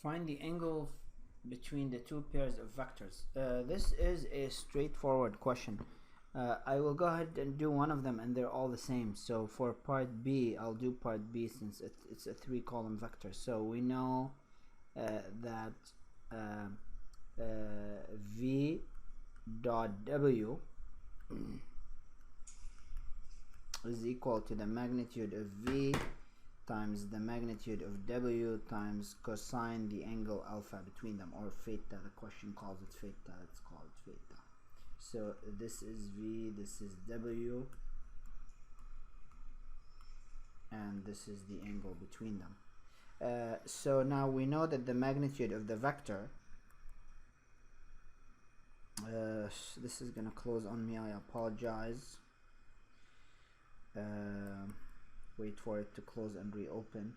Find the angle between the two pairs of vectors. This is a straightforward question. I will go ahead and do one of them and they're all the same. So for part B, I'll do part B since it's a 3-column vector. So we know that V dot W is equal to the magnitude of V times the magnitude of W times cosine the angle alpha between them, or theta. The question calls it theta. Let's call it theta. So this is V, this is W, and this is the angle between them. So now we know that the magnitude of the vector, this is gonna close on me, I apologize. Wait for it to close and reopen.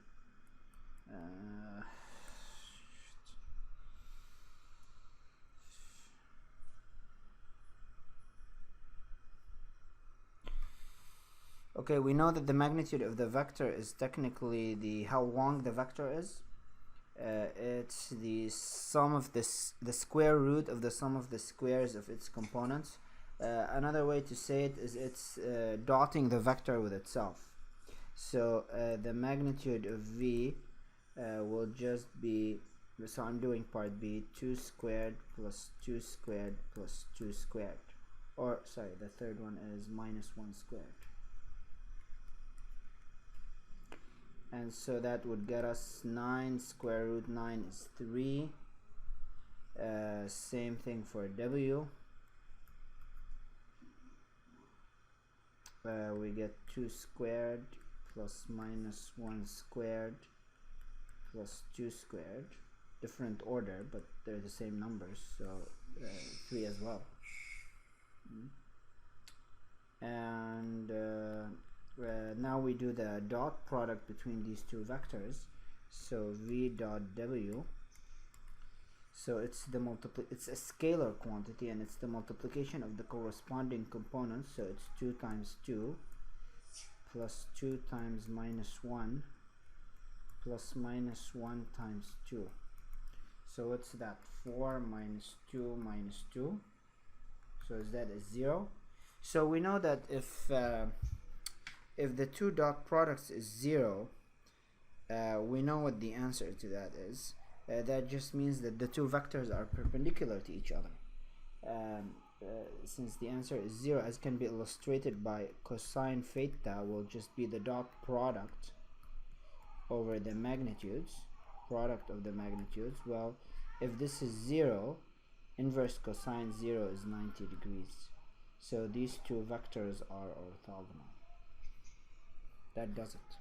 Okay, we know that the magnitude of the vector is technically the how long the vector is. It's the sum of the square root of the sum of the squares of its components. Another way to say it is it's dotting the vector with itself. So the magnitude of V will just be, so I'm doing part B, 2 squared plus 2 squared plus 2 squared, or sorry, the third one is minus 1 squared. And so that would get us 9 square root 9 is 3. Same thing for W. We get 2 squared plus minus 1 squared plus 2 squared. Different order, but they're the same numbers, so 3 as well. And now we do the dot product between these two vectors. So V dot W, so it's a scalar quantity and it's the multiplication of the corresponding components. So it's 2 times 2 plus 2 times minus 1 plus minus 1 times 2. So what's that? 4 minus 2 minus 2. So is that a 0? So we know that if the two dot products is 0, we know what the answer to that is. That just means that the two vectors are perpendicular to each other. Since the answer is 0, as can be illustrated by cosine theta, will just be the dot product over the magnitudes, product of the magnitudes. Well, if this is 0, inverse cosine 0 is 90 degrees. So these two vectors are orthogonal. That does it.